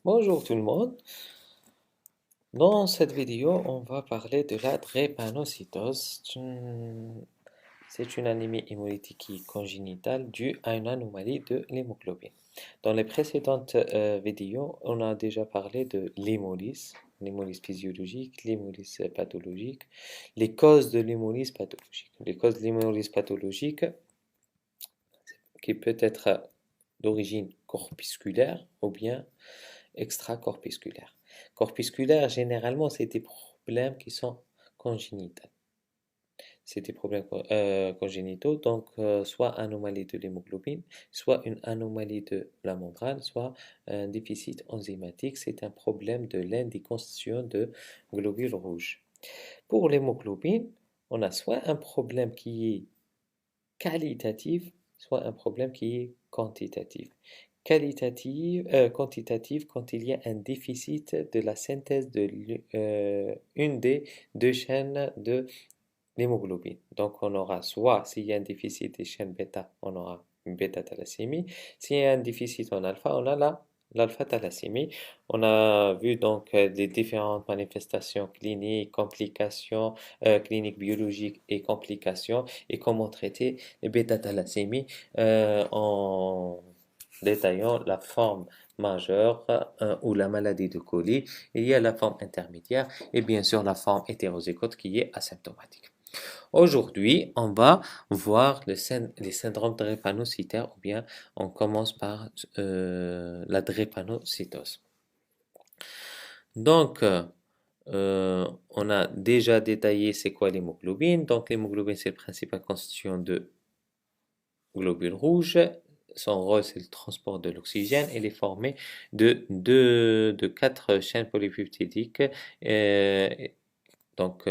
Bonjour tout le monde. Dans cette vidéo, on va parler de la drépanocytose. C'est une anémie hémolytique congénitale due à une anomalie de l'hémoglobine. Dans les précédentes vidéos, on a déjà parlé de l'hémolyse physiologique, l'hémolyse pathologique, les causes de l'hémolyse pathologique. Les causes de l'hémolyse pathologique qui peut être d'origine corpusculaire ou bien extracorpusculaire. Corpusculaire, généralement, c'est des problèmes qui sont congénitaux. C'est des problèmes congénitaux, donc soit anomalie de l'hémoglobine, soit une anomalie de la membrane, soit un déficit enzymatique. C'est un problème de l'indiconstitution de globules rouges. Pour l'hémoglobine, on a soit un problème qui est qualitatif, soit un problème qui est quantitatif. Quantitative quand il y a un déficit de la synthèse de une des deux chaînes de l'hémoglobine. Donc on aura soit, s'il y a un déficit des chaînes bêta, on aura une bêta-thalassémie. S'il y a un déficit en alpha, on a l'alpha-thalassémie. On a vu donc les différentes manifestations cliniques, complications cliniques biologiques et complications, et comment traiter les bêta-thalassémies en détaillant la forme majeure ou la maladie de Colli. Il y a la forme intermédiaire et bien sûr la forme hétérozygote qui est asymptomatique. Aujourd'hui, on va voir les syndromes drépanocytaires, ou bien on commence par la drépanocytose. Donc, on a déjà détaillé c'est quoi l'hémoglobine. Donc, l'hémoglobine, c'est le principal constituant de globules rouges. Son rôle, c'est le transport de l'oxygène. Elle est formée de quatre chaînes polypeptidiques. euh, donc,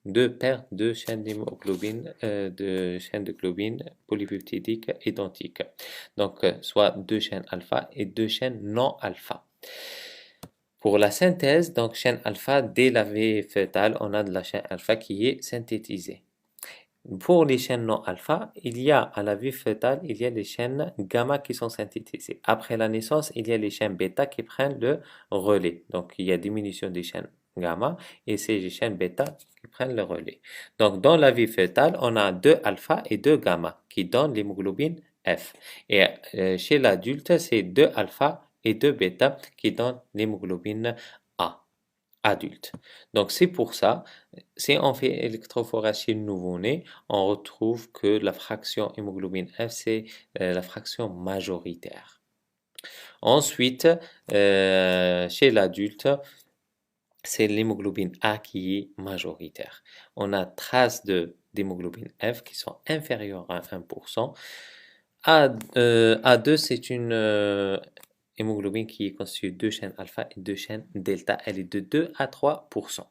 deux paires de chaînes d'hémoglobine, de chaînes de globine polypeptidiques identiques. Donc, soit deux chaînes alpha et deux chaînes non alpha. Pour la synthèse, donc chaîne alpha, dès la vie fœtale, on a de la chaîne alpha qui est synthétisée. Pour les chaînes non alpha, il y a à la vie fœtale, il y a les chaînes gamma qui sont synthétisées. Après la naissance, il y a les chaînes bêta qui prennent le relais. Donc, il y a diminution des chaînes gamma et c'est les chaînes bêta qui prennent le relais. Donc, dans la vie fœtale, on a deux alpha et deux gamma qui donnent l'hémoglobine F. Et chez l'adulte, c'est deux alpha et deux bêta qui donnent l'hémoglobine A adulte. Donc, c'est pour ça, si on fait électrophorèse chez le nouveau-né, on retrouve que la fraction hémoglobine F, c'est la fraction majoritaire. Ensuite, chez l'adulte, c'est l'hémoglobine A qui est majoritaire. On a trace d'hémoglobine F qui sont inférieures à 1%. A2, c'est une hémoglobine qui est constituée de deux chaînes alpha et deux chaînes delta. Elle est de 2 à 3%.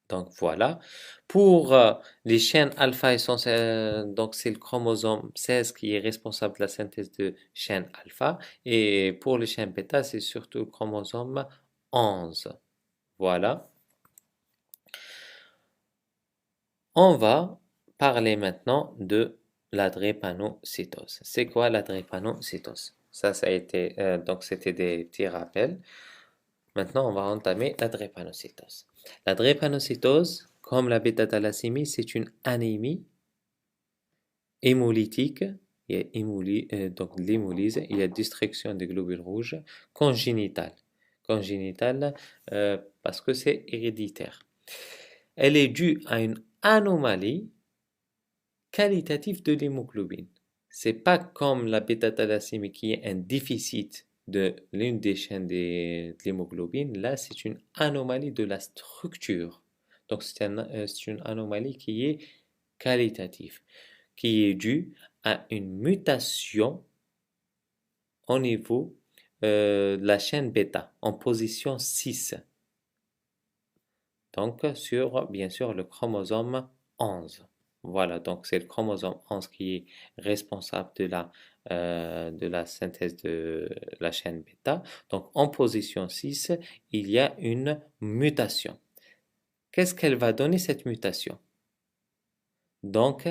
Donc voilà. Pour les chaînes alpha essentielles, donc c'est le chromosome 16 qui est responsable de la synthèse de chaînes alpha. Et pour les chaînes bêta, c'est surtout le chromosome 11. Voilà. On va parler maintenant de la drépanocytose. C'est quoi la drépanocytose? Ça a été, donc c'était des petits rappels. Maintenant, on va entamer la drépanocytose. La drépanocytose, comme la bêta-thalassémie, c'est une anémie hémolytique. Il y a donc de l'hémolyse, il y a destruction des globules rouges congénitale. Congénitale parce que c'est héréditaire. Elle est due à une anomalie qualitative de l'hémoglobine. C'est pas comme la bêta-thalassémie qui est un déficit de l'une des chaînes de l'hémoglobine. Là, c'est une anomalie de la structure. Donc, c'est une anomalie qui est qualitative, qui est due à une mutation au niveau de la chaîne bêta en position 6. Donc, sur, bien sûr, le chromosome 11. Voilà, donc c'est le chromosome 11 qui est responsable de la synthèse de la chaîne bêta. Donc, en position 6, il y a une mutation. Qu'est-ce qu'elle va donner cette mutation? Donc,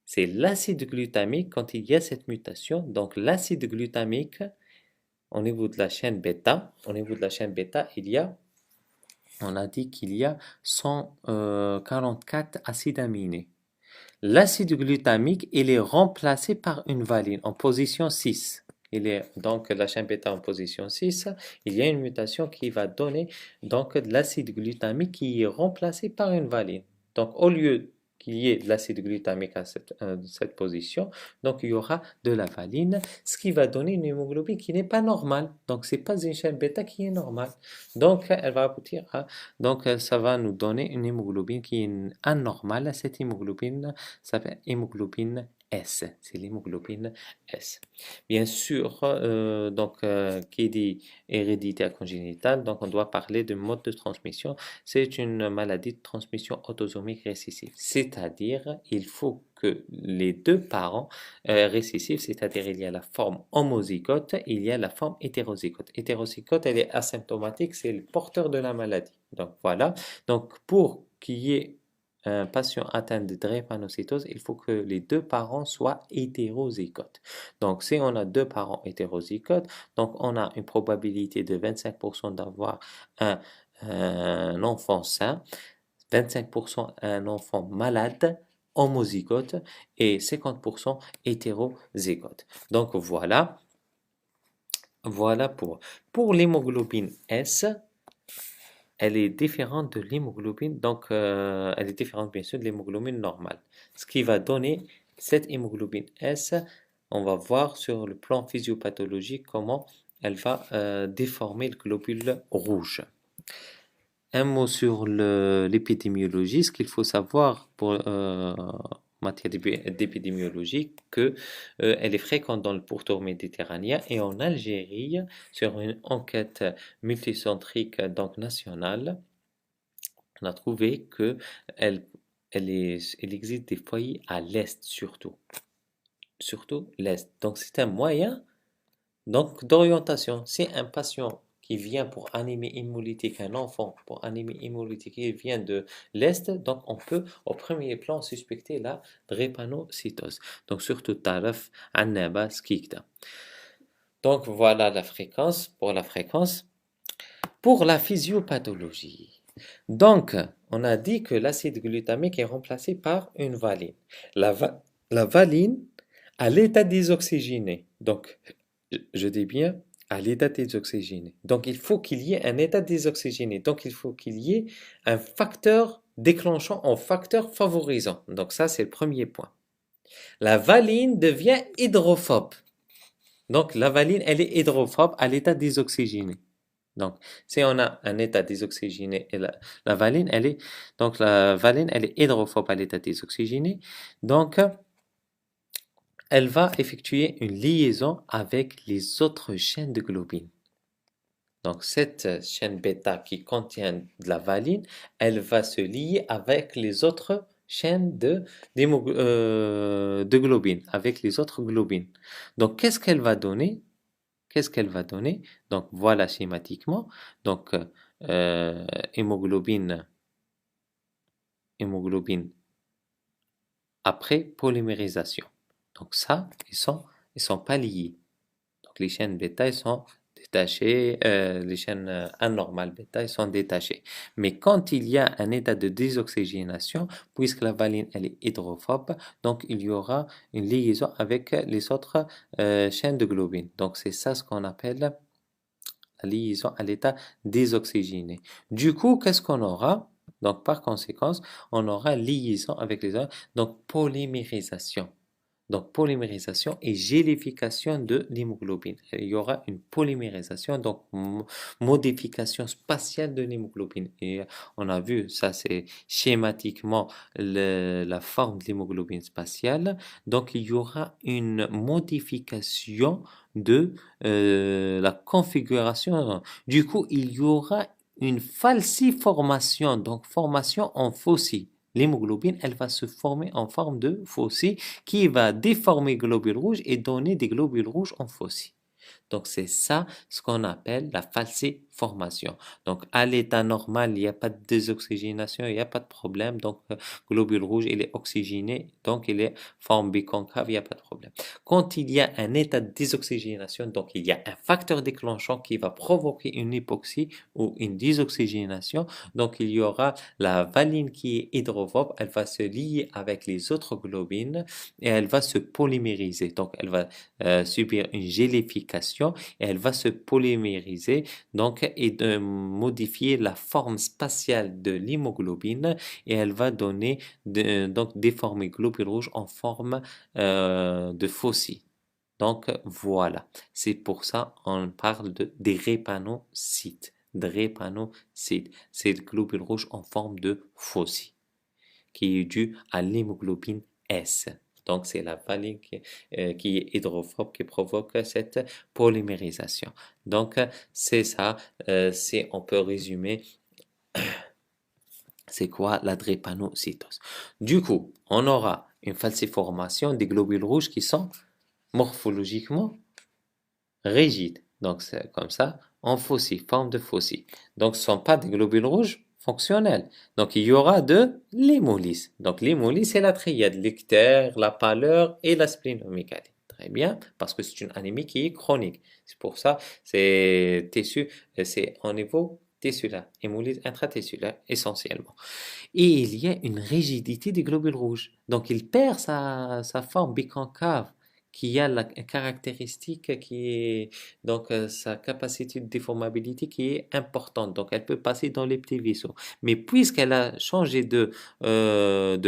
c'est l'acide glutamique quand il y a cette mutation. Donc, l'acide glutamique au niveau de la chaîne bêta, on a dit qu'il y a 144 acides aminés. L'acide glutamique, il est remplacé par une valine en position 6. Il est donc la chaîne bêta en position 6. Il y a une mutation qui va donner donc de l'acide glutamique qui est remplacé par une valine. Donc au lieu qu'il y ait de l'acide glutamique à cette position, donc il y aura de la valine, ce qui va donner une hémoglobine qui n'est pas normale. Donc c'est pas une chaîne bêta qui est normale. Donc elle va aboutir à donc, ça va nous donner une hémoglobine qui est anormale. Cette hémoglobine s'appelle hémoglobine S. C'est l'hémoglobine S. Bien sûr, qui dit héréditaire congénitale, donc on doit parler de mode de transmission. C'est une maladie de transmission autosomique récessive. C'est-à-dire, il faut que les deux parents récessifs, c'est-à-dire il y a la forme homozygote, il y a la forme hétérozygote. Hétérozygote, elle est asymptomatique, c'est le porteur de la maladie. Donc voilà. Donc pour qu'il y ait un patient atteint de drépanocytose, il faut que les deux parents soient hétérozygotes. Donc si on a deux parents hétérozygotes, donc on a une probabilité de 25% d'avoir un enfant sain, 25% un enfant malade, homozygote, et 50% hétérozygote. Donc voilà pour l'hémoglobine S. Elle est différente de l'hémoglobine, donc elle est différente bien sûr de l'hémoglobine normale. Ce qui va donner cette hémoglobine S, on va voir sur le plan physiopathologique comment elle va déformer le globule rouge. Un mot sur l'épidémiologie. Ce qu'il faut savoir en matière d'épidémiologie, que elle est fréquente dans le pourtour méditerranéen et en Algérie, sur une enquête multicentrique donc nationale, on a trouvé que elle existe des foyers à l'est surtout l'est. Donc c'est un moyen donc d'orientation. Si un patient qui vient pour anémie hémolytique, un enfant pour anémie hémolytique, il vient de l'Est, donc on peut au premier plan suspecter la drépanocytose. Donc surtout Taraf, Annaba, Skikda. Donc voilà la fréquence, pour la fréquence. Pour la physiopathologie. Donc, on a dit que l'acide glutamique est remplacé par une valine. La valine à l'état désoxygéné. Donc, je dis bien à l'état désoxygéné. Donc, il faut qu'il y ait un état désoxygéné. Donc, il faut qu'il y ait un facteur déclenchant, un facteur favorisant. Donc, ça, c'est le premier point. La valine devient hydrophobe. Donc, la valine, elle est hydrophobe à l'état désoxygéné. Donc, si on a un état désoxygéné et la valine, elle est hydrophobe à l'état désoxygéné. Donc, elle va effectuer une liaison avec les autres chaînes de globine. Donc, cette chaîne bêta qui contient de la valine, elle va se lier avec les autres chaînes de globine, avec les autres globines. Donc, qu'est-ce qu'elle va donner? Donc, voilà schématiquement. Donc, hémoglobine après polymérisation. Donc ça, ils sont pas liés. Donc les chaînes bêta, ils sont détachées, les chaînes anormales bêta, ils sont détachées. Mais quand il y a un état de désoxygénation, puisque la valine, elle est hydrophobe, donc il y aura une liaison avec les autres chaînes de globine. Donc c'est ça ce qu'on appelle la liaison à l'état désoxygéné. Du coup, qu'est-ce qu'on aura? Donc, par conséquence, on aura liaison avec les autres, donc polymérisation. Donc, polymérisation et gélification de l'hémoglobine. Il y aura une polymérisation, donc modification spatiale de l'hémoglobine. Et on a vu, ça c'est schématiquement la forme de l'hémoglobine spatiale. Donc, il y aura une modification de la configuration. Du coup, il y aura une falciformation, donc formation en faucille. L'hémoglobine, elle va se former en forme de faucille qui va déformer globules rouges et donner des globules rouges en faucille. Donc, c'est ça ce qu'on appelle la falciformation. Donc, à l'état normal, il n'y a pas de désoxygénation, il n'y a pas de problème. Donc, globule rouge, il est oxygéné, donc il est forme biconcave, il n'y a pas de problème. Quand il y a un état de désoxygénation, donc il y a un facteur déclenchant qui va provoquer une hypoxie ou une désoxygénation, donc il y aura la valine qui est hydrophobe, elle va se lier avec les autres globines et elle va se polymériser. Donc, elle va subir une gélification et elle va se polymériser donc et de modifier la forme spatiale de l'hémoglobine et elle va donner donc déformer globules rouges en forme de faucille. Donc voilà, c'est pour ça on parle de drépanocytes. Drépanocytes, c'est le globule rouge en forme de faucille qui est due à l'hémoglobine S. Donc, c'est la valine qui est hydrophobe qui provoque cette polymérisation. Donc, c'est ça. On peut résumer, c'est quoi la drépanocytose. Du coup, on aura une falciformation des globules rouges qui sont morphologiquement rigides. Donc, c'est comme ça, en faucille, forme de faucille. Donc, ce ne sont pas des globules rouges fonctionnels. Donc, il y aura de l'hémolyse. Donc, l'hémolyse, c'est la triade, l'ictère, la pâleur et la splénomégalie. Très bien, parce que c'est une anémie qui est chronique. C'est pour ça, c'est au niveau tissulaire, hémolyse intratissulaire essentiellement. Et il y a une rigidité des globules rouges. Donc, il perd sa forme biconcave qui a la caractéristique qui est donc sa capacité de déformabilité qui est importante. Donc, elle peut passer dans les petits vaisseaux. Mais puisqu'elle a changé de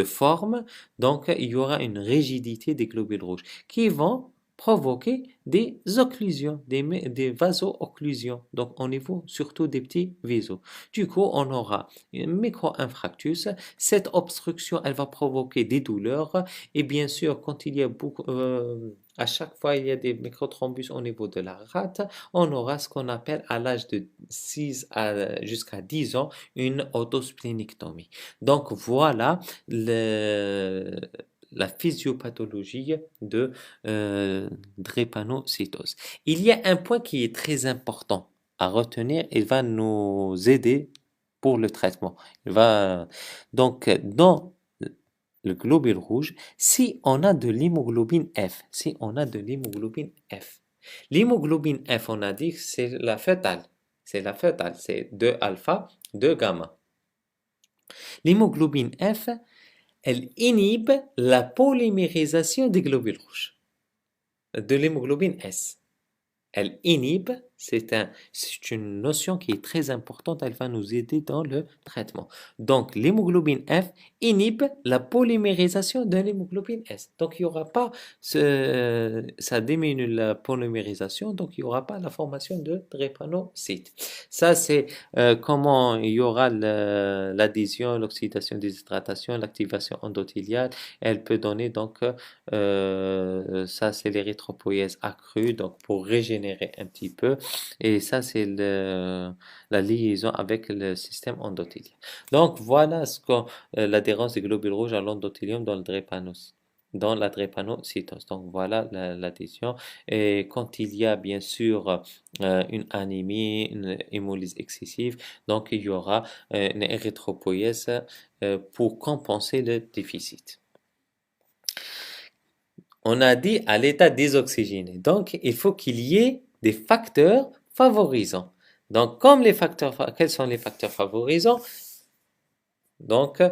forme, donc il y aura une rigidité des globules rouges qui vont provoquer des occlusions, des vaso-occlusions, donc au niveau surtout des petits vaisseaux. Du coup, on aura une micro-infractus. Cette obstruction, elle va provoquer des douleurs et bien sûr, quand il y a à chaque fois il y a des microthrombus au niveau de la rate, on aura ce qu'on appelle à l'âge de 6 jusqu'à 10 ans une autosplénictomie. Donc voilà la physiopathologie de drépanocytose. Il y a un point qui est très important à retenir, il va nous aider pour le traitement. Donc, dans le globule rouge, si on a de l'hémoglobine F, l'hémoglobine F, on a dit que c'est la fœtale, c'est 2 alpha, 2 gamma. L'hémoglobine F, elle inhibe la polymérisation des globules rouges, de l'hémoglobine S. Elle inhibe, c'est une notion qui est très importante, elle va nous aider dans le traitement. Donc, l'hémoglobine F inhibe la polymérisation de l'hémoglobine S. Donc, il n'y aura pas, ça diminue la polymérisation, donc il n'y aura pas la formation de drépanocytes. Ça, c'est comment il y aura l'adhésion, l'oxydation, déshydratation, l'activation endothéliale. Elle peut donner donc, ça c'est l'érythropoïèse accrue, donc pour régénérer un petit peu. Et ça, c'est la liaison avec le système endothélial. Donc, voilà l'adhérence des globules rouges à l'endothélium dans dans la drépanocytose. Donc, voilà l'adhésion. Et quand il y a, bien sûr, une anémie, une hémolyse excessive, donc il y aura une érythropoïèse pour compenser le déficit. On a dit à l'état désoxygéné. Donc, il faut qu'il y ait des facteurs favorisants. Donc, quels sont les facteurs favorisants? Donc,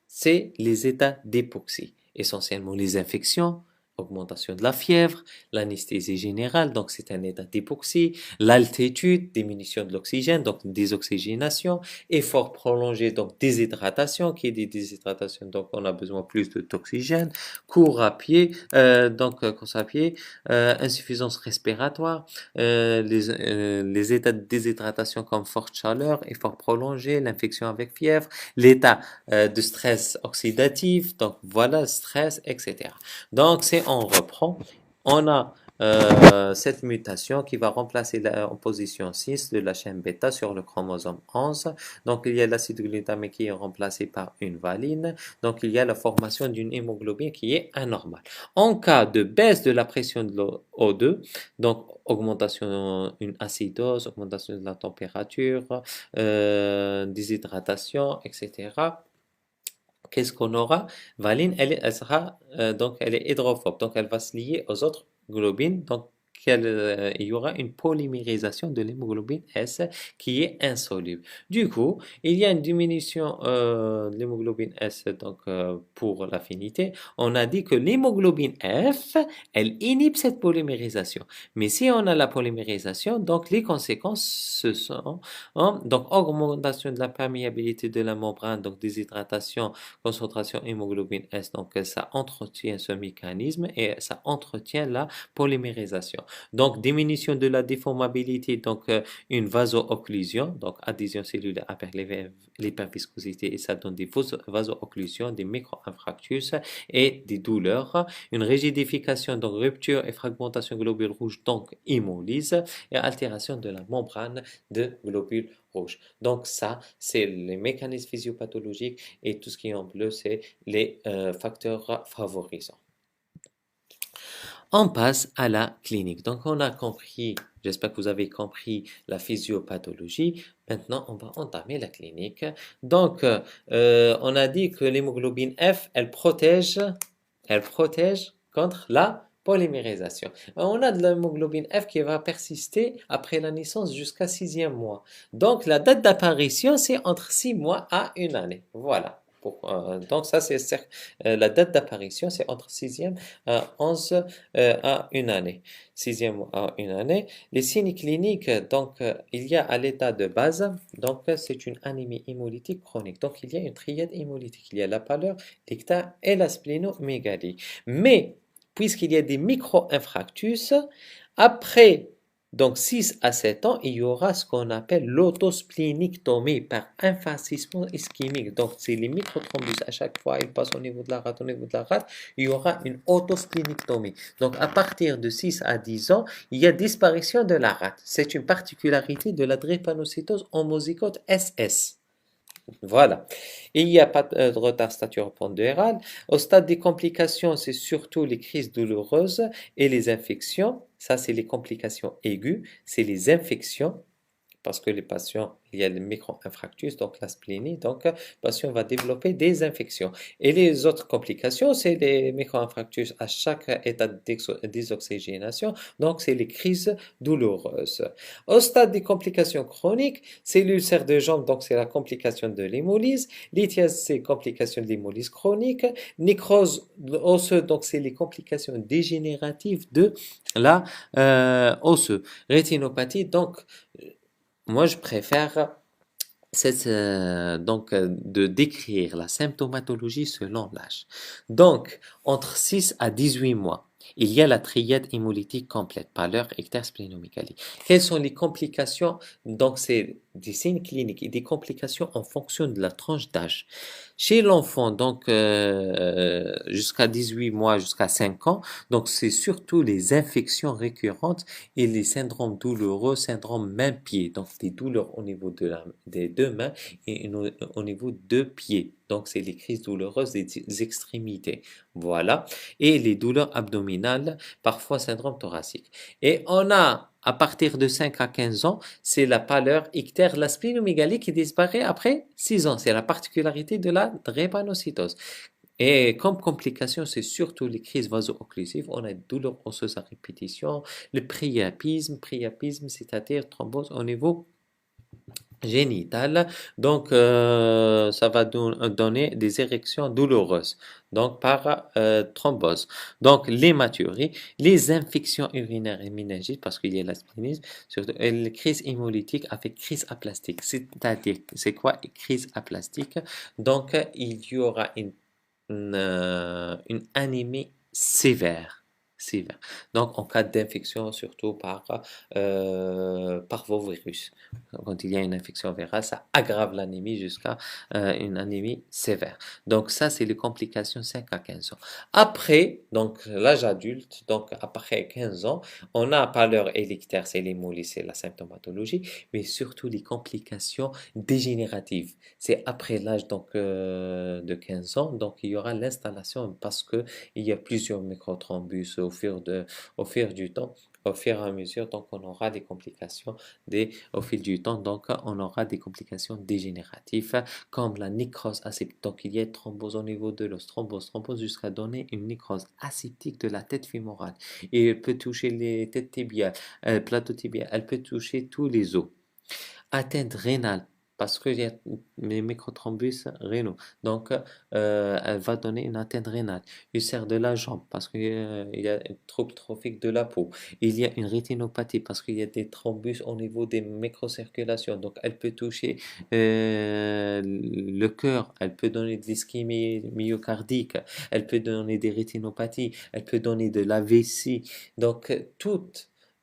c'est les états d'hypoxie, essentiellement les infections, augmentation de la fièvre, l'anesthésie générale, donc c'est un état d'hypoxie, l'altitude, diminution de l'oxygène, donc désoxygénation, effort prolongé, donc déshydratation, qui est des déshydratations, donc on a besoin plus d'oxygène, cours à pied, course à pied, insuffisance respiratoire, les états de déshydratation comme forte chaleur, effort prolongé, l'infection avec fièvre, l'état de stress oxydatif, donc voilà, stress, etc. Donc, on reprend, on a cette mutation qui va remplacer la position 6 de la chaîne bêta sur le chromosome 11. Donc, il y a l'acide glutamique qui est remplacé par une valine. Donc, il y a la formation d'une hémoglobine qui est anormale. En cas de baisse de la pression de l'O2, donc augmentation, une acidose, augmentation de la température, déshydratation, etc. Qu'est-ce qu'on aura? Valine, elle sera, donc elle est hydrophobe, donc elle va se lier aux autres globines, donc il y aura une polymérisation de l'hémoglobine S qui est insoluble. Du coup, il y a une diminution de l'hémoglobine S donc, pour l'affinité. On a dit que l'hémoglobine F, elle inhibe cette polymérisation. Mais si on a la polymérisation, donc les conséquences ce sont donc augmentation de la perméabilité de la membrane, donc déshydratation, concentration hémoglobine S, donc ça entretient ce mécanisme et ça entretient la polymérisation. Donc diminution de la déformabilité, donc une vaso-occlusion, donc adhésion cellulaire après l'hyperviscosité et ça donne des vaso-occlusions, des micro-infarctus et des douleurs. Une rigidification, donc rupture et fragmentation globules rouges, donc hémolyse et altération de la membrane de globules rouges. Donc ça, c'est les mécanismes physiopathologiques et tout ce qui est en bleu, c'est les facteurs favorisants. On passe à la clinique. Donc on a compris, j'espère que vous avez compris la physiopathologie. Maintenant, on va entamer la clinique. Donc, on a dit que l'hémoglobine F, elle protège contre la polymérisation. On a de l'hémoglobine F qui va persister après la naissance jusqu'à 6e mois. Donc, la date d'apparition, c'est entre 6 mois à 1 année. Voilà. Donc, ça, c'est la date d'apparition, c'est entre 6e à 11 à 1 année. 6e à 1 année. Les signes cliniques, donc, il y a à l'état de base, donc, c'est une anémie hémolytique chronique. Donc, il y a une triade hémolytique. Il y a la pâleur, l'ictare et la splénomégalie. Mais, puisqu'il y a des micro-infarctus, après donc 6 à 7 ans, il y aura ce qu'on appelle l'autosplénictomie par infarcissement ischémique. Donc c'est les microthrombus. À chaque fois, ils passent au niveau de la rate, il y aura une autosplénictomie. Donc à partir de 6 à 10 ans, il y a disparition de la rate. C'est une particularité de la drépanocytose homozygote SS. Voilà. Et il n'y a pas de retard staturo-pondéral. Au stade des complications, c'est surtout les crises douloureuses et les infections. Ça, c'est les complications aiguës. C'est les infections parce que les patients, il y a le micro-infarctus, donc la splénie, donc le patient va développer des infections. Et les autres complications, c'est les micro-infarctus à chaque état de désoxygénation, donc c'est les crises douloureuses. Au stade des complications chroniques, c'est l'ulcère de jambe, donc c'est la complication de l'hémolyse, lithiase, c'est complication de l'hémolyse chronique, nécrose osseuse, donc c'est les complications dégénératives de la osseuse, rétinopathie, donc moi, je préfère de décrire la symptomatologie selon l'âge. Donc, entre 6 à 18 mois, il y a la triade hémolytique complète, pâleur, ictère, splénomégalie. Quelles sont les complications? Donc, c'est des signes cliniques et des complications en fonction de la tranche d'âge. Chez l'enfant, donc jusqu'à 18 mois, jusqu'à 5 ans, donc c'est surtout les infections récurrentes et les syndromes douloureux, syndrome main-pied, donc des douleurs au niveau des deux mains et au niveau de pieds. Donc c'est les crises douloureuses des extrémités. Voilà. Et les douleurs abdominales, parfois syndrome thoracique. Et on a à partir de 5 à 15 ans, c'est la pâleur ictère, la splénomégalie qui disparaît après 6 ans. C'est la particularité de la drépanocytose. Et comme complication, c'est surtout les crises vaso-occlusives. On a des douleurs osseuses à répétition, le priapisme, c'est-à-dire thrombose au niveau génital. Donc, ça va donner des érections douloureuses, donc par thrombose. Donc, l'hématurie, les infections urinaires et méningites, parce qu'il y a l'aspinisme, surtout et les crises hémolytiques avec crise aplastique. C'est-à-dire, c'est quoi crise aplastique? Donc, il y aura une anémie sévère. sévère. Donc, en cas d'infection, surtout par parvovirus. Quand il y a une infection virale, ça aggrave l'anémie jusqu'à une anémie sévère. Donc, ça, c'est les complications 5 à 15 ans. Après, donc l'âge adulte, donc après 15 ans, on a par l'heure élictaire, c'est l'hémolyse, c'est la symptomatologie, mais surtout les complications dégénératives. C'est après l'âge donc de 15 ans, donc il y aura l'installation parce que il y a plusieurs microthrombus au fur du temps. Au fur et à mesure, donc on aura des complications au fil du temps, donc on aura des complications dégénératives comme la nécrose aseptique. Donc il y a thrombose au niveau de l'os, thrombose jusqu'à donner une nécrose aseptique de la tête fémorale. Et elle peut toucher les têtes tibiales, plateau tibial, elle peut toucher tous les os. Atteinte rénale, parce qu'il y a les microthrombus rénaux. Donc, elle va donner une atteinte rénale. Ulcère de la jambe, parce qu'il y a un trouble trophique de la peau. Il y a une rétinopathie, parce qu'il y a des thrombus au niveau des microcirculations. Donc, elle peut toucher le cœur, elle peut donner de l'ischémie myocardique, elle peut donner des rétinopathies, elle peut donner de l'AVC. Donc,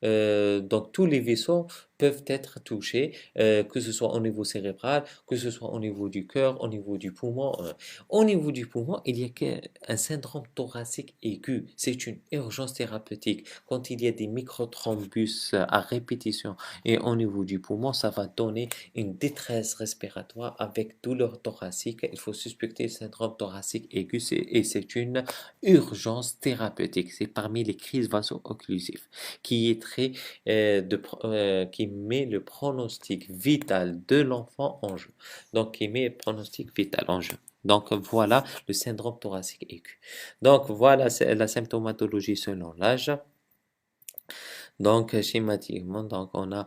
donc tous les vaisseaux peuvent être touchés, que ce soit au niveau cérébral, que ce soit au niveau du cœur, au niveau du poumon. Au niveau du poumon, il y a un syndrome thoracique aigu. C'est une urgence thérapeutique. Quand il y a des microthrombus à répétition et au niveau du poumon, ça va donner une détresse respiratoire avec douleur thoracique. Il faut suspecter le syndrome thoracique aigu et c'est une urgence thérapeutique. C'est parmi les crises vaso-occlusives qui est qui met le pronostic vital de l'enfant en jeu. Donc, qui met le pronostic vital en jeu. Donc, voilà le syndrome thoracique aigu. Donc, voilà la symptomatologie selon l'âge. Donc, schématiquement, donc on a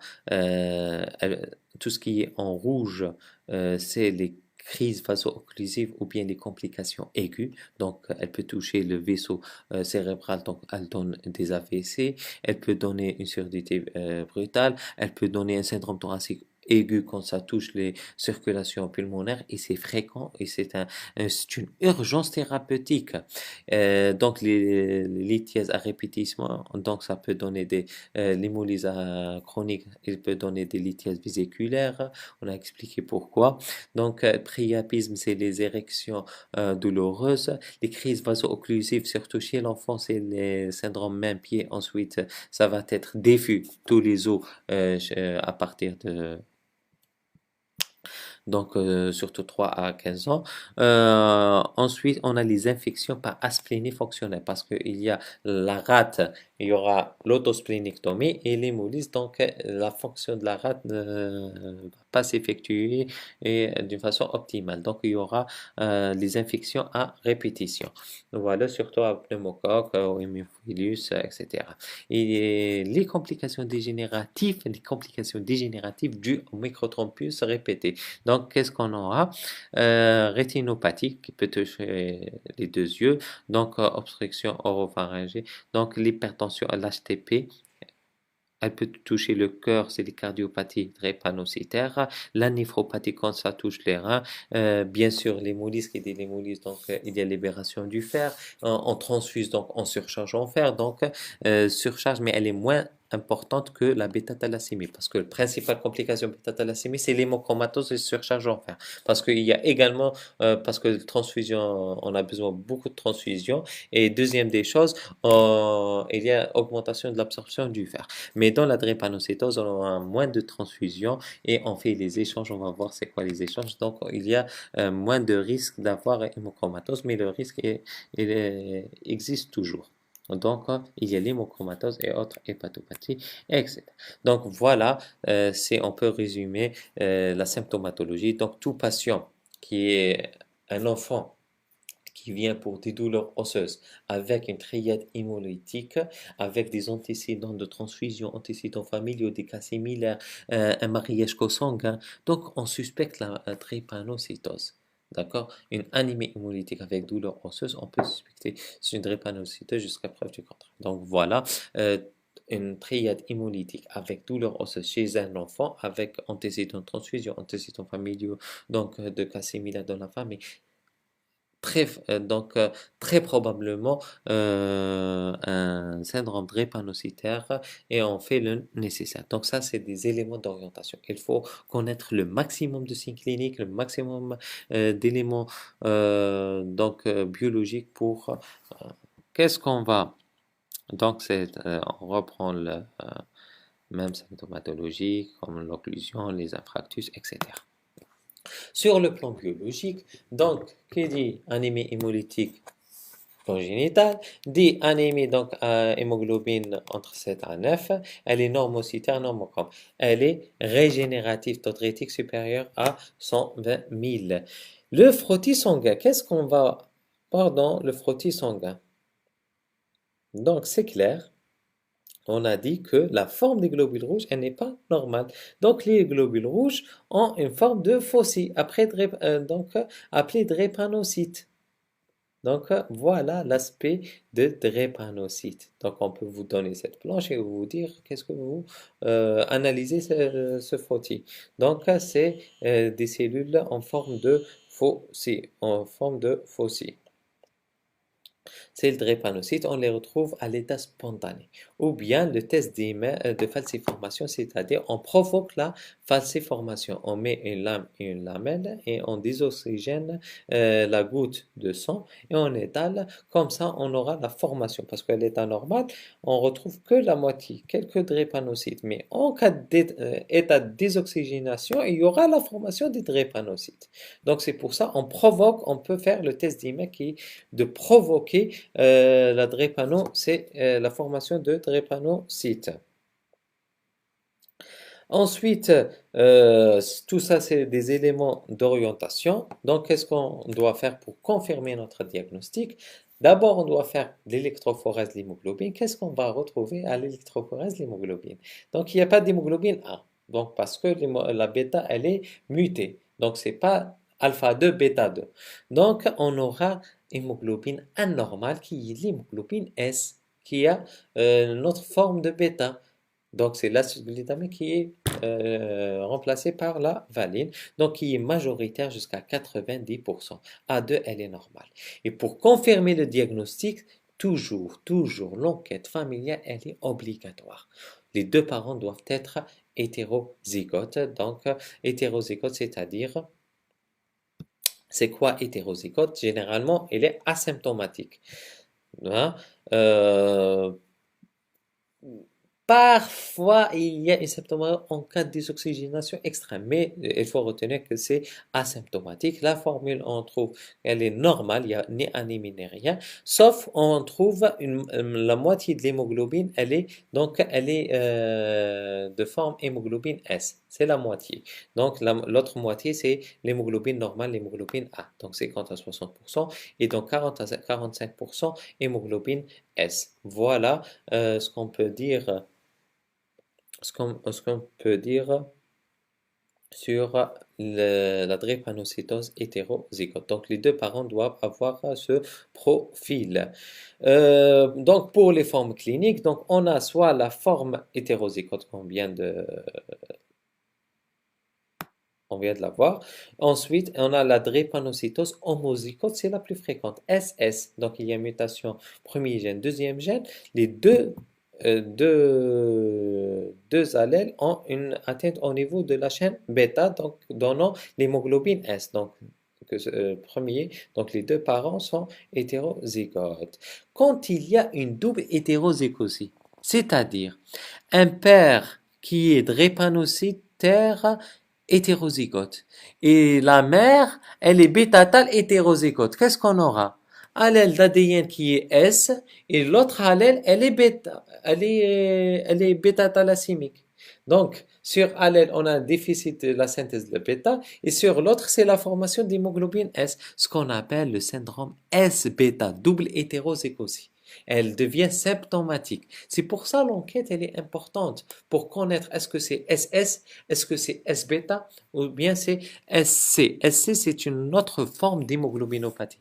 tout ce qui est en rouge, c'est les crises vaso-occlusives ou bien les complications aiguës. Donc, elle peut toucher le vaisseau cérébral, donc elle donne des AVC, elle peut donner une surdité brutale, elle peut donner un syndrome thoracique aigu quand ça touche les circulations pulmonaires et c'est fréquent et c'est une urgence thérapeutique. Donc les lithiases à répétition, donc ça peut donner l'hémolyse chronique, il peut donner des lithiases vésiculaires. On a expliqué pourquoi. Donc, priapisme, c'est les érections douloureuses. Les crises vaso-occlusives, surtout chez l'enfant, c'est les syndromes main-pied. Ensuite, ça va être diffus, tous les os à partir de donc surtout 3 à 15 ans. Ensuite, on a les infections par asplénie fonctionnelle parce qu'il y a la rate, il y aura l'autosplénictomie et l'hémolyse. Donc, la fonction de la rate ne va pas s'effectuer d'une façon optimale. Donc, il y aura les infections à répétition. Voilà, surtout à pneumocoque, au hémophilus, etc. Et les complications dégénératives dues au microthrombus répétés. Donc, qu'est-ce qu'on aura? Rétinopathie qui peut toucher les deux yeux, donc obstruction oropharyngée, donc l'hypertension, l'HTP, elle peut toucher le cœur, c'est les cardiopathies drépanocytaires, la néphropathie quand ça touche les reins, bien sûr l'hémolyse, qui dit l'hémolyse, donc il y a libération du fer, on transfuse donc on surcharge en fer, donc surcharge, mais elle est moins importante que la bêta-thalassémie, parce que la principale complication bêta-thalassémie, c'est l'hémochromatose et surcharge en fer, parce qu'il y a également, parce que transfusion, on a besoin beaucoup de transfusion, et deuxième des choses, il y a augmentation de l'absorption du fer. Mais dans la drépanocytose, on aura moins de transfusion et on fait les échanges. On va voir c'est quoi les échanges. Donc, il y a moins de risque d'avoir hémochromatose, mais le risque existe toujours. Donc, il y a l'hémochromatose et autres hépatopathies, etc. Donc, voilà, on peut résumer la symptomatologie. Donc, tout patient qui est un enfant qui vient pour des douleurs osseuses avec une triade hémolytique, avec des antécédents de transfusion, antécédents familiaux, des cas similaires, un mariage consanguin. Donc, on suspecte la drépanocytose. D'accord? Une anémie hémolytique avec douleur osseuse, on peut suspecter c'est une drépanocytose jusqu'à preuve du contraire. Donc, voilà. Une triade hémolytique avec douleur osseuse chez un enfant, avec antécédents de transfusion, antécédents familiaux, donc de cas similaires dans la famille, très probablement un syndrome drépanocytaire et on fait le nécessaire. Donc ça, c'est des éléments d'orientation. Il faut connaître le maximum de signes cliniques, le maximum d'éléments biologiques pour qu'est-ce qu'on va. Donc on reprend le même symptomatologie comme l'occlusion, les infarctus, etc. Sur le plan biologique, donc, qui dit anémie hémolytique congénitale, dit anémie, donc hémoglobine entre 7 à 9, elle est normocytaire, normochrome. Elle est régénérative, taux rétique supérieur à 120 000. Le frottis sanguin, qu'est-ce qu'on va... Pardon, le frottis sanguin. Donc, c'est clair. On a dit que la forme des globules rouges, elle n'est pas normale. Donc, les globules rouges ont une forme de faucille, appelée drépanocyte. Donc, voilà l'aspect de drépanocyte. Donc, on peut vous donner cette planche et vous dire qu'est-ce que vous analysez ce frottis. Donc, c'est des cellules en forme de faucille. C'est le drépanocyte, on les retrouve à l'état spontané. Ou bien le test de falciformation, c'est-à-dire on provoque la falciformation. On met une lame et une lamelle et on désoxygène la goutte de sang et on étale. Comme ça, on aura la formation. Parce qu'à l'état normal, on retrouve que la moitié, quelques drépanocytes. Mais en cas d'état de désoxygénation, il y aura la formation des drépanocytes. Donc c'est pour ça on peut faire le test d'IMEC qui est de provoquer la drépano, c'est la formation de drépanocytes. Ensuite, tout ça, c'est des éléments d'orientation. Donc, qu'est-ce qu'on doit faire pour confirmer notre diagnostic? D'abord, on doit faire l'électrophorèse de l'hémoglobine. Qu'est-ce qu'on va retrouver à l'électrophorèse de l'hémoglobine? Donc, il n'y a pas d'hémoglobine A. Donc, parce que la bêta, elle est mutée. Donc, c'est pas alpha 2, bêta 2. Donc, on aura hémoglobine anormale qui est l'hémoglobine S, qui a notre forme de bêta. Donc, c'est l'acide glutamique qui est remplacé par la valine, donc qui est majoritaire jusqu'à 90%. A2, elle est normale. Et pour confirmer le diagnostic, toujours, l'enquête familiale, elle est obligatoire. Les deux parents doivent être hétérozygotes. Donc, hétérozygote, c'est-à-dire, c'est quoi hétérozygote? Généralement, elle est asymptomatique. Hein? Parfois, il y a une symptomatique en cas de désoxygénation extrême, mais il faut retenir que c'est asymptomatique. La formule, on trouve, elle est normale, il n'y a ni anémie ni rien, sauf on trouve la moitié de l'hémoglobine, elle est de forme hémoglobine S, c'est la moitié. Donc l'autre moitié, c'est l'hémoglobine normale, l'hémoglobine A, donc 50 à 60%, et donc 40 à 45% hémoglobine S. Voilà ce qu'on peut dire sur la drépanocytose hétérozygote. Donc, les deux parents doivent avoir ce profil. Donc, pour les formes cliniques, donc on a soit la forme hétérozygote qu'on vient de la voir. Ensuite, on a la drépanocytose homozygote, c'est la plus fréquente. SS, donc il y a mutation premier gène, deuxième gène. Les deux allèles ont une atteinte au niveau de la chaîne bêta, donc donnant l'hémoglobine S. Donc, premier, donc les deux parents sont hétérozygotes. Quand il y a une double hétérozygosie, c'est-à-dire un père qui est drépanocytaire hétérozygote et la mère, elle est bêta-thalle hétérozygote, qu'est-ce qu'on aura? Allèle d'ADN qui est S et l'autre allèle, elle est bêta-thalassémique. Donc, sur allèle, on a un déficit de la synthèse de bêta et sur l'autre, c'est la formation d'hémoglobine S, ce qu'on appelle le syndrome S-bêta, double hétérozygosie. Elle devient symptomatique. C'est pour ça l'enquête, elle est importante pour connaître est-ce que c'est SS, est-ce que c'est S-bêta ou bien c'est SC. SC, c'est une autre forme d'hémoglobinopathie.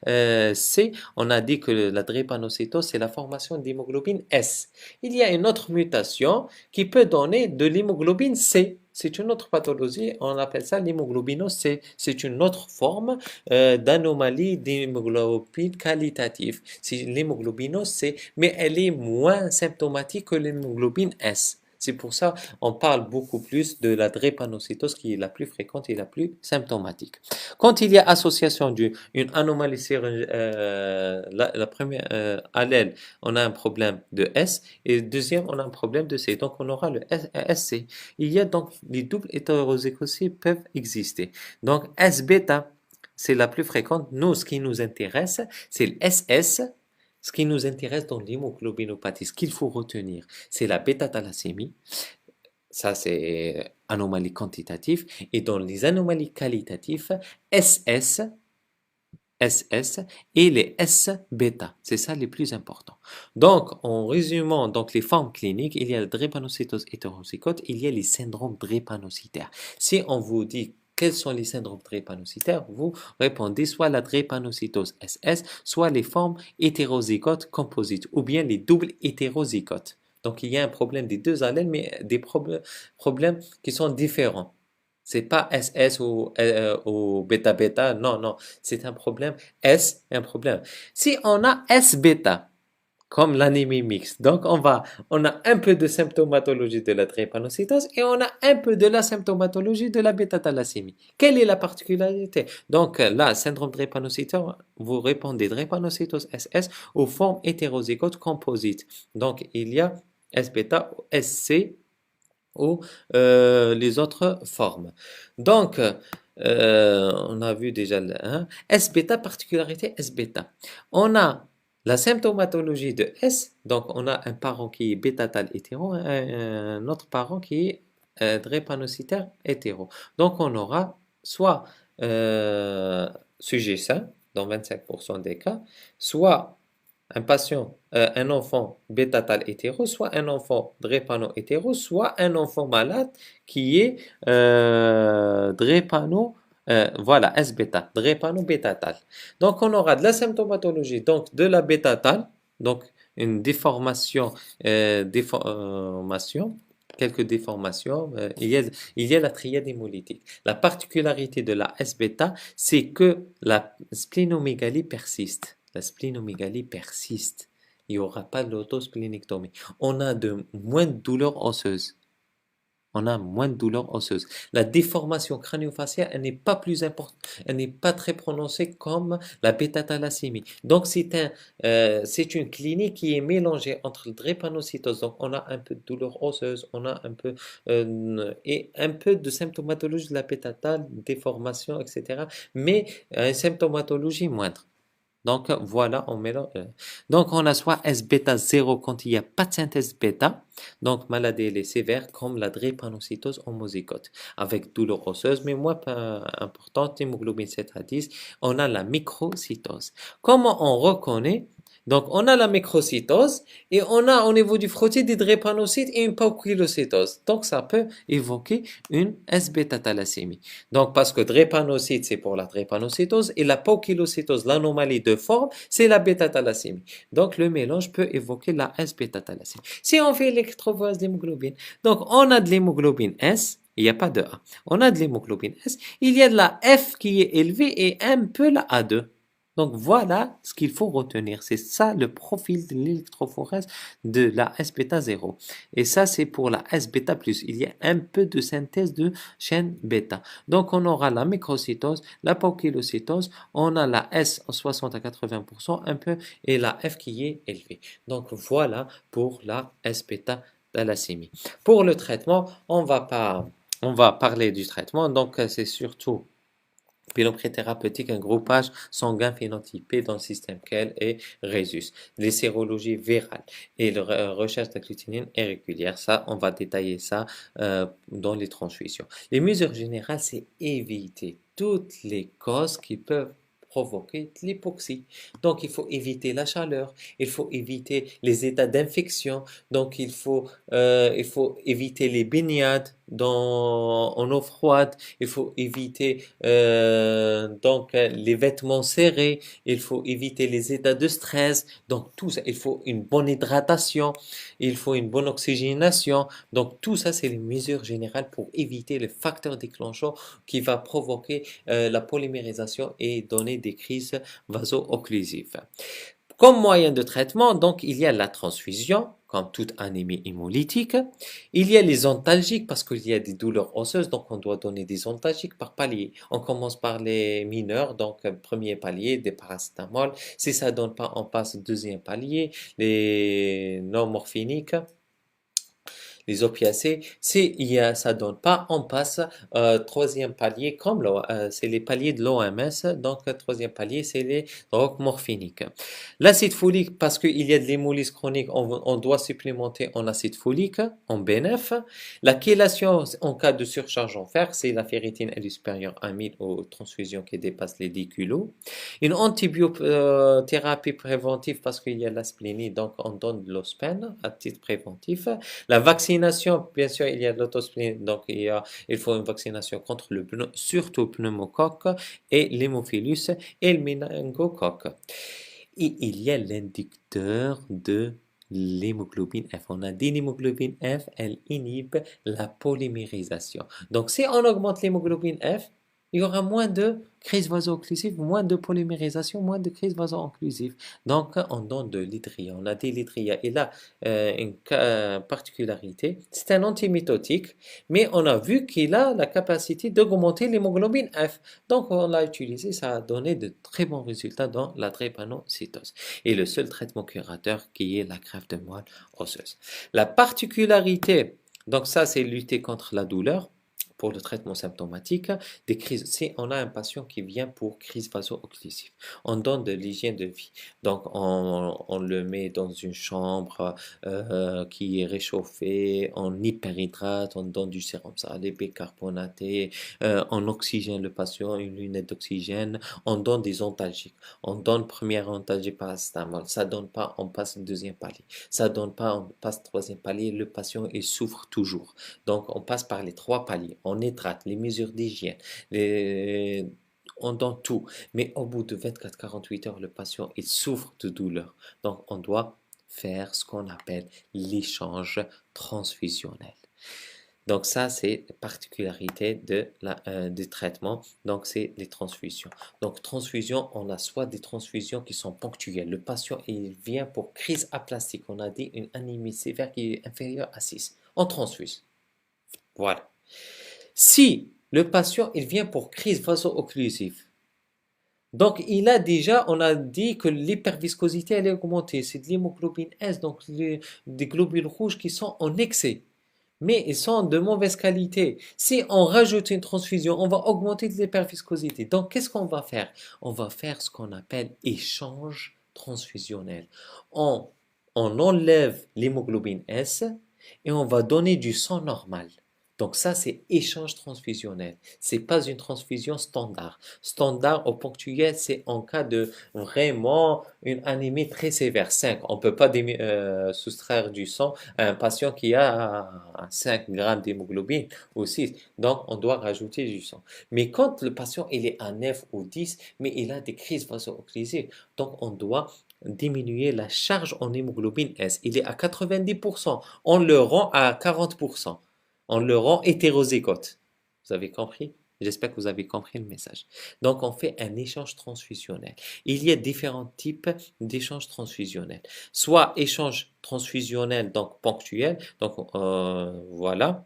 C, on a dit que la drépanocytose, c'est la formation d'hémoglobine S. Il y a une autre mutation qui peut donner de l'hémoglobine C. c'est une autre pathologie, on appelle ça l'hémoglobinose, c'est une autre forme d'anomalie d'hémoglobine qualitative. L'hémoglobinose, mais elle est moins symptomatique que l'hémoglobine S. C'est pour ça on parle beaucoup plus de la drépanocytose qui est la plus fréquente et la plus symptomatique. Quand il y a association d'une anomalie la première allèle, on a un problème de S et deuxième, on a un problème de C. Donc, on aura le SC. Il y a donc les doubles hétérozygoties peuvent exister. Donc, S-bêta, c'est la plus fréquente. Nous, ce qui nous intéresse, c'est le SS. Ce qui nous intéresse dans l'hémoglobinopathie, ce qu'il faut retenir, c'est la bêta-thalassémie. Ça, c'est anomalie quantitative. Et dans les anomalies qualitatives, SS, SS et les S-bêta. C'est ça les plus importants. Donc, en résumant donc les formes cliniques, il y a la drépanocytose hétérozygote, il y a les syndromes drépanocytaires. Si on vous dit quels sont les syndromes drépanocytaires, vous répondez soit la drépanocytose SS, soit les formes hétérozygotes composites, ou bien les doubles hétérozygotes. Donc, il y a un problème des deux allèles, mais des problèmes qui sont différents. C'est pas SS ou bêta-bêta, non, non, c'est un problème S et un problème. Si on a S-bêta, comme l'anémie mixte, donc on a un peu de symptomatologie de la drépanocytose et on a un peu de la symptomatologie de la bêta-thalassémie. Quelle est la particularité? Donc là, syndrome drépanocytaire, vous répondez drépanocytose SS aux formes hétérozygotes composites. Donc il y a S-bêta, SC ou les autres formes. Donc, on a vu déjà le hein, S-bêta, particularité S-bêta. On a la symptomatologie de S, donc on a un parent qui est bêta-tal hétéro, un autre parent qui est drépanocytaire hétéro. Donc on aura soit sujet sain, dans 25% des cas, soit un enfant bêta-tal hétéro, soit un enfant drépano hétéro, soit un enfant malade qui est drépano, voilà, S-bêta, drépano bêta-tal. Donc on aura de la symptomatologie, donc de la bêta-tal, donc une déformation, quelques déformations, il y a la triade hémolytique. La particularité de la S-bêta, c'est que la splénomégalie persiste. La splénomégalie persiste. Il n'y aura pas d'autosplénectomie. On a moins de douleurs osseuses. On a moins de douleurs osseuses. La déformation crânio-faciale, elle n'est pas plus importante, elle n'est pas très prononcée comme la bêta-thalassémie. Donc c'est une clinique qui est mélangée entre le drépanocytose, donc on a un peu de douleur osseuse, on a et un peu de symptomatologie de la bêta-thal, déformation, etc. Mais une symptomatologie moindre. Donc voilà, on mélange. Donc on a soit S-bêta 0 quand il n'y a pas de synthèse bêta, donc maladie elle est sévère comme la drépanocytose homozygote, avec douleur osseuse, mais moins importante, hémoglobine 7 à 10, on a la microcytose. Comment on reconnaît? Donc on a la microcytose et on a au niveau du frottis des drépanocytes et une paukylocytose. Donc ça peut évoquer une S-bêta-thalassémie. Donc, parce que drépanocyte, c'est pour la drépanocytose, et la paukylocytose, l'anomalie de forme, c'est la bêta-thalassémie. Donc, le mélange peut évoquer la S-bêta-thalassémie. Si on fait l'électrophorèse d'hémoglobine, donc on a de l'hémoglobine S, il n'y a pas de A. On a de l'hémoglobine S, il y a de la F qui est élevée et un peu la A2. Donc voilà ce qu'il faut retenir. C'est ça le profil de l'électrophorèse de la S-bêta 0. Et ça, c'est pour la S-bêta+. Il y a un peu de synthèse de chaîne bêta. Donc on aura la microcytose, la paukylocytose, on a la S en 60 à 80% un peu et la F qui est élevée. Donc voilà pour la S-bêta thalassémie. Pour le traitement, on va parler du traitement. Donc c'est surtout bilan thérapeutique, un groupage sanguin phénotypé dans le système KEL et Rhesus, les sérologies virales et la recherche d'agglutinine irrégulière. Ça, on va détailler ça dans les transfusions. Les mesures générales, c'est éviter toutes les causes qui peuvent provoquer de l'hypoxie. Donc, il faut éviter la chaleur, il faut éviter les états d'infection, donc il faut éviter les baignades, en eau froide, il faut éviter les vêtements serrés, il faut éviter les états de stress. Donc tout ça, il faut une bonne hydratation, il faut une bonne oxygénation. Donc tout ça, c'est les mesures générales pour éviter le facteur déclenchant qui va provoquer la polymérisation et donner des crises vaso-occlusives. Comme moyen de traitement, donc, il y a la transfusion, comme toute anémie hémolytique. Il y a les antalgiques, parce qu'il y a des douleurs osseuses, donc on doit donner des antalgiques par palier. On commence par les mineurs, donc premier palier, des paracétamol. Si ça donne pas, on passe au deuxième palier, les non morphiniques, les opiacés. Si ça donne pas, on passe troisième palier, comme c'est les paliers de l'OMS. Donc, troisième palier, c'est les drogues morphiniques. L'acide folique, parce qu'il y a de l'hémolyse chronique, on doit supplémenter en acide folique, en BNF. La chélation, en cas de surcharge en fer, c'est la ferritine, elle est supérieure à 1000 aux transfusions qui dépassent les 10 kilos. Une antibiothérapie préventive, parce qu'il y a la splénie, donc on donne de l'ospène à titre préventif. La vaccination, bien sûr, il y a l'autospleen, donc il faut une vaccination contre surtout le pneumocoque et l'hémophilus et le méningocoque. Et il y a l'inducteur de l'hémoglobine F. On a dit l'hémoglobine F, elle inhibe la polymérisation. Donc, si on augmente l'hémoglobine F, il y aura moins de crise vaso-occlusive, moins de polymérisation, moins de crise vaso-occlusive. Donc, on donne de l'hydria. On a dit l'hydria. Et là, une particularité, c'est un antimitotique, mais on a vu qu'il a la capacité d'augmenter l'hémoglobine F. Donc, on l'a utilisé, ça a donné de très bons résultats dans la drépanocytose. Et le seul traitement curateur qui est la greffe de moelle osseuse. La particularité, donc ça, c'est lutter contre la douleur pour le traitement symptomatique des crises. Si on a un patient qui vient pour crise vaso-occlusive, on donne de l'hygiène de vie. Donc, on le met dans une chambre qui est réchauffée, on hyperhydrate, on donne du sérum salé, bicarbonaté, on oxygène le patient, une lunette d'oxygène, on donne des antalgiques. On donne première antalgique paracétamol. Ça donne pas, on passe au deuxième palier. Ça donne pas, on passe au troisième palier. Le patient, il souffre toujours. Donc, on passe par les trois paliers. On hydrate, les mesures d'hygiène, on donne tout. Mais au bout de 24-48 heures, le patient, il souffre de douleur. Donc, on doit faire ce qu'on appelle l'échange transfusionnel. Donc ça, c'est la particularité du traitement. Donc c'est les transfusions. Donc transfusion, on a soit des transfusions qui sont ponctuelles. Le patient, il vient pour crise aplastique. On a dit une anémie sévère qui est inférieure à 6. On transfuse. Voilà. Si le patient, il vient pour crise vaso-occlusive, donc il a déjà, on a dit que l'hyperviscosité, elle est augmentée. C'est de l'hémoglobine S, donc des globules rouges qui sont en excès. Mais ils sont de mauvaise qualité. Si on rajoute une transfusion, on va augmenter l'hyperviscosité. Donc, qu'est-ce qu'on va faire? On va faire ce qu'on appelle échange transfusionnel. On, on enlève l'hémoglobine S et on va donner du sang normal. Donc ça, c'est échange transfusionnel. C'est pas une transfusion standard. Standard au ponctuel, c'est en cas de vraiment une anémie très sévère, 5. On peut pas soustraire du sang à un patient qui a 5 grammes d'hémoglobine ou 6. Donc, on doit rajouter du sang. Mais quand le patient, il est à 9 ou 10, mais il a des crises vaso-occlusives, donc on doit diminuer la charge en hémoglobine S. Il est à 90%. On le rend à 40%. On le rend hétérozygote. Vous avez compris? J'espère que vous avez compris le message. Donc, on fait un échange transfusionnel. Il y a différents types d'échanges transfusionnels. Soit échange transfusionnel, donc ponctuel. Donc, voilà.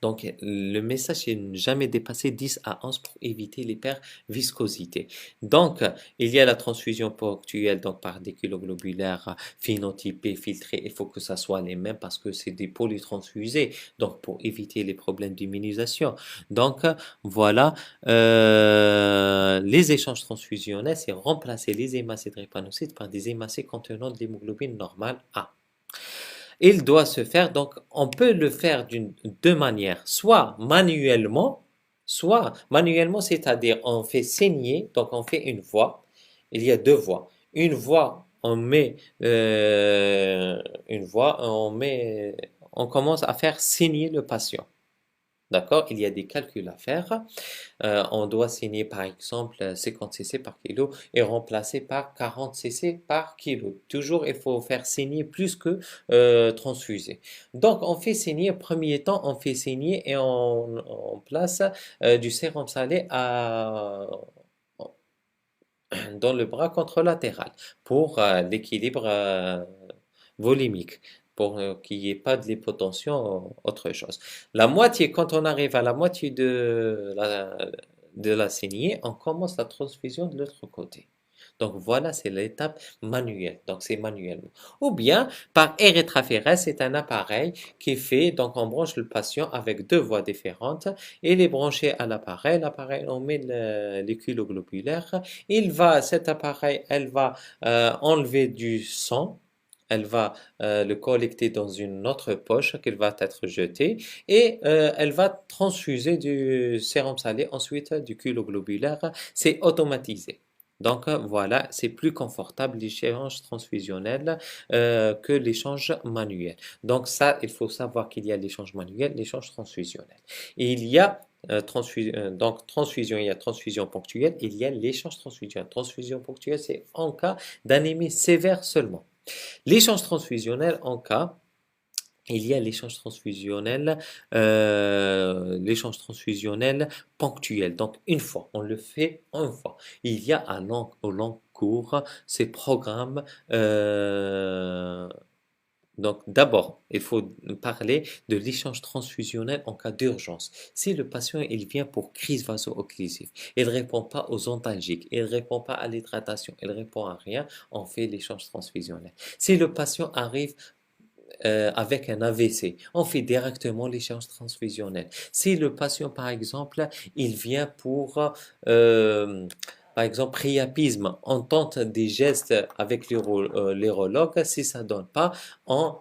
Donc, le message, c'est ne jamais dépasser 10 à 11 pour éviter l'hyperviscosité. Donc, il y a la transfusion ponctuelle, donc par des globulaires phénotypés, filtrés. Il faut que ça soit les mêmes parce que c'est des polytransfusés. Donc, pour éviter les problèmes d'immunisation. Donc, voilà. Les échanges transfusionnels, c'est remplacer les hémacées drépanocytes par des hémacées contenant de l'hémoglobine normale A. Il doit se faire, donc on peut le faire d'une deux manières, soit manuellement, c'est-à-dire on fait saigner, donc on fait une voie, il y a deux voies. Une voie, on commence à faire saigner le patient. D'accord? Il y a des calculs à faire. On doit saigner par exemple 50 cc par kilo et remplacer par 40 cc par kilo. Toujours, il faut faire saigner plus que transfuser. Donc, on fait saigner, premier temps, on fait saigner et on place du sérum salé dans le bras contralatéral pour l'équilibre volumique, pour qu'il n'y ait pas de l'hypotension, autre chose. La moitié, quand on arrive à la moitié de la saignée, on commence la transfusion de l'autre côté. Donc voilà, c'est l'étape manuelle. Donc c'est manuellement. Ou bien par érythraphérèse, c'est un appareil qui est fait, donc on branche le patient avec deux voies différentes. Il est branché à l'appareil. L'appareil, on met l'éculo globulaire. Cet appareil, elle va enlever du sang. Elle va le collecter dans une autre poche qu'elle va être jetée et elle va transfuser du sérum salé, ensuite du culot globulaire. C'est automatisé. Donc voilà, c'est plus confortable l'échange transfusionnel que l'échange manuel. Donc ça, il faut savoir qu'il y a l'échange manuel, l'échange transfusionnel. Et il y a donc transfusion, il y a transfusion ponctuelle, il y a l'échange transfusionnel. Transfusion ponctuelle, c'est en cas d'anémie sévère seulement. L'échange transfusionnel, en cas, il y a l'échange transfusionnel ponctuel. Donc, une fois, on le fait une fois. Il y a au long cours ces programmes. Donc, d'abord, il faut parler de l'échange transfusionnel en cas d'urgence. Si le patient il vient pour crise vaso-occlusive, il ne répond pas aux antalgiques, il ne répond pas à l'hydratation, il ne répond à rien, on fait l'échange transfusionnel. Si le patient arrive avec un AVC, on fait directement l'échange transfusionnel. Si le patient, par exemple, il vient pour, par exemple, priapisme, on tente des gestes avec l'urologue, si ça donne pas, on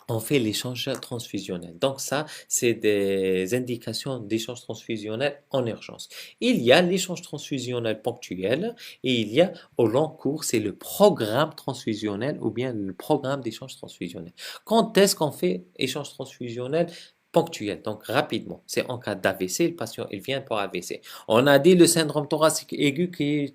on fait l'échange transfusionnel. Donc ça, c'est des indications d'échange transfusionnel en urgence. Il y a l'échange transfusionnel ponctuel et il y a au long cours, c'est le programme transfusionnel ou bien le programme d'échange transfusionnel. Quand est-ce qu'on fait échange transfusionnel ponctuel? Donc rapidement, c'est en cas d'AVC, le patient il vient pour AVC. On a dit le syndrome thoracique aigu qui est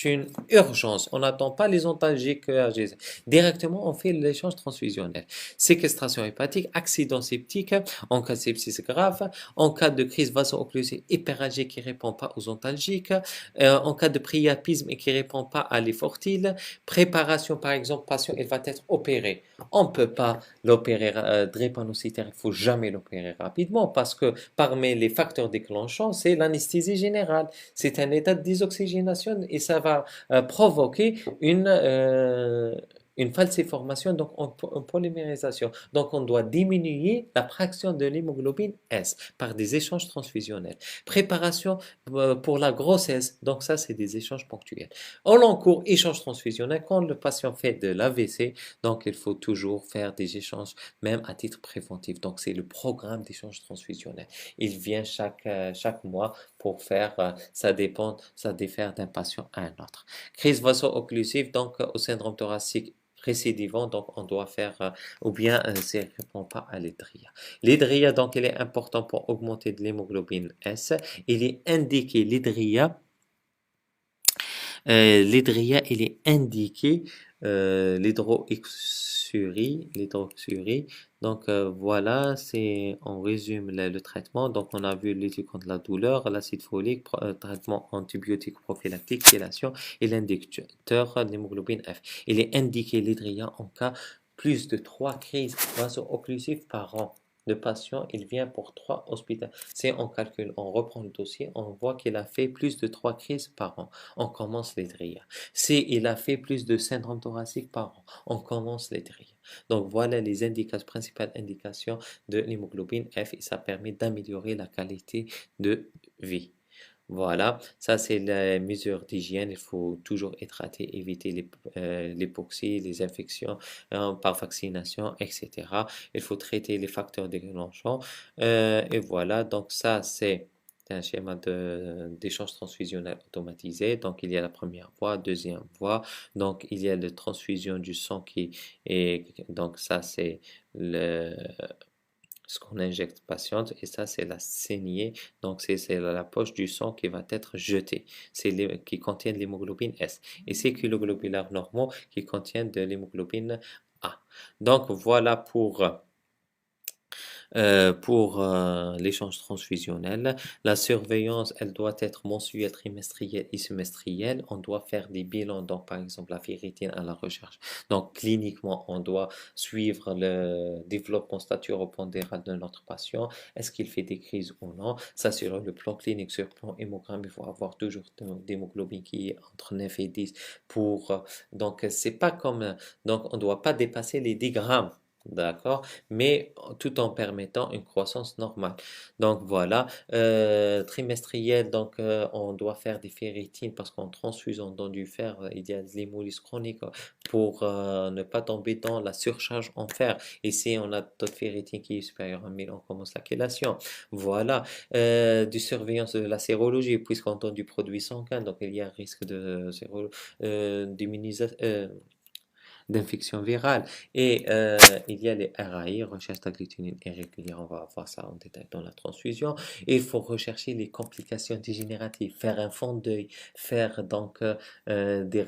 une urgence. On n'attend pas les antalgiques AGC. Directement, on fait l'échange transfusionnel. Séquestration hépatique, accident septique, en cas de sepsis grave, en cas de crise vaso-occlusive hyperalgique qui ne répond pas aux antalgiques, en cas de priapisme et qui ne répond pas à l'effortile, préparation par exemple, patient, il va être opéré. On ne peut pas l'opérer drépanocytaire, il ne faut jamais l'opérer rapidement parce que parmi les facteurs déclenchants, c'est l'anesthésie générale. C'est un état de désoxygénation et ça va provoquer une falsiformation, donc en polymérisation. Donc, on doit diminuer la fraction de l'hémoglobine S par des échanges transfusionnels. Préparation pour la grossesse, donc ça, c'est des échanges ponctuels. Au long cours, échange transfusionnel, quand le patient fait de l'AVC, donc il faut toujours faire des échanges, même à titre préventif. Donc, c'est le programme d'échange transfusionnel. Il vient chaque mois pour faire, ça diffère d'un patient à un autre. Crise vaso-occlusive, donc au syndrome thoracique récidivant, donc on doit faire, ou bien ça ne répond pas à l'hydria. L'hydria, donc, il est important pour augmenter de l'hémoglobine S. Il est indiqué, l'hydria, il est indiqué l'hydroxurie. Donc voilà, c'est on résume le traitement. Donc on a vu l'étude contre la douleur, l'acide folique, traitement antibiotique prophylactique, chelation et l'indicateur d'hémoglobine F. Il est indiqué l'hydria en cas plus de 3 crises vaso-occlusives par an. Le patient, il vient pour 3 hospitalisations. C'est on calcule, on reprend le dossier, on voit qu'il a fait plus de 3 crises par an. On commence les drilles. Si il a fait plus de syndrome thoracique par an, on commence les drilles. Donc voilà les principales indications de l'hémoglobine F et ça permet d'améliorer la qualité de vie. Voilà, ça c'est la mesure d'hygiène. Il faut toujours hydrater, éviter l'époxy, les infections par vaccination, etc. Il faut traiter les facteurs déclenchants. Et voilà, donc ça c'est un schéma d'échange transfusionnel automatisé. Donc il y a la première voie, deuxième voie. Donc il y a la transfusion du sang qui est donc ça c'est le ce qu'on injecte patiente, et ça c'est la saignée, donc c'est la poche du sang qui va être jetée, qui contient de l'hémoglobine S, et c'est que les globulaires normaux qui contiennent de l'hémoglobine A. Donc voilà pour l'échange transfusionnel. La surveillance, elle doit être mensuelle, trimestrielle et semestrielle. On doit faire des bilans, donc par exemple la ferritine à la recherche. Donc cliniquement, on doit suivre le développement staturo-pondéral de notre patient. Est-ce qu'il fait des crises ou non? Ça, sur le plan clinique, sur le plan hémogramme, il faut avoir toujours d'hémoglobine qui est entre 9 et 10 donc c'est pas comme, donc on ne doit pas dépasser les 10 grammes. D'accord? Mais tout en permettant une croissance normale. Donc voilà, trimestriel, donc on doit faire des ferritines parce qu'en transfusant dans du fer, il y a de l'hémolyse chronique pour ne pas tomber dans la surcharge en fer. Ici, on a taux de ferritine qui est supérieur à 1000, on commence la chélation. Voilà, du surveillance de la sérologie, puisqu'on donne du produit sanguin, donc il y a un risque de d'immunisation, d'infection virale. Et il y a les RAI, recherche d'agglutinine irrégulière, on va voir ça en détail dans la transfusion. Et il faut rechercher les complications dégénératives, faire un fond d'œil, faire donc des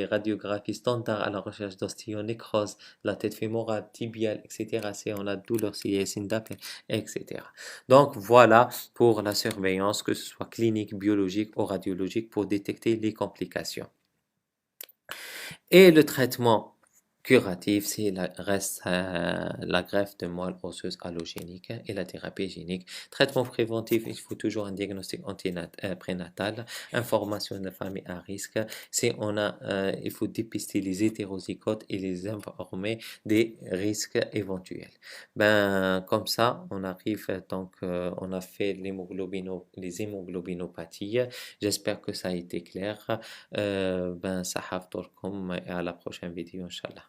radiographies standards à la recherche d'ostéonécrose, la tête fémorale, tibiale, etc. Si on a douleur, s'il y a signe d'appel, etc. Donc voilà pour la surveillance, que ce soit clinique, biologique ou radiologique, pour détecter les complications. Et le traitement curatif, reste la greffe de moelle osseuse allogénique et la thérapie génique. Traitement préventif, il faut toujours un diagnostic prénatal, information de la famille à risque. Si on a, il faut dépister les hétérozygotes et les informer des risques éventuels. Ben, comme ça, on arrive, donc, on a fait les hémoglobinopathies. J'espère que ça a été clair. Ben, ça et à la prochaine vidéo, Inch'Allah.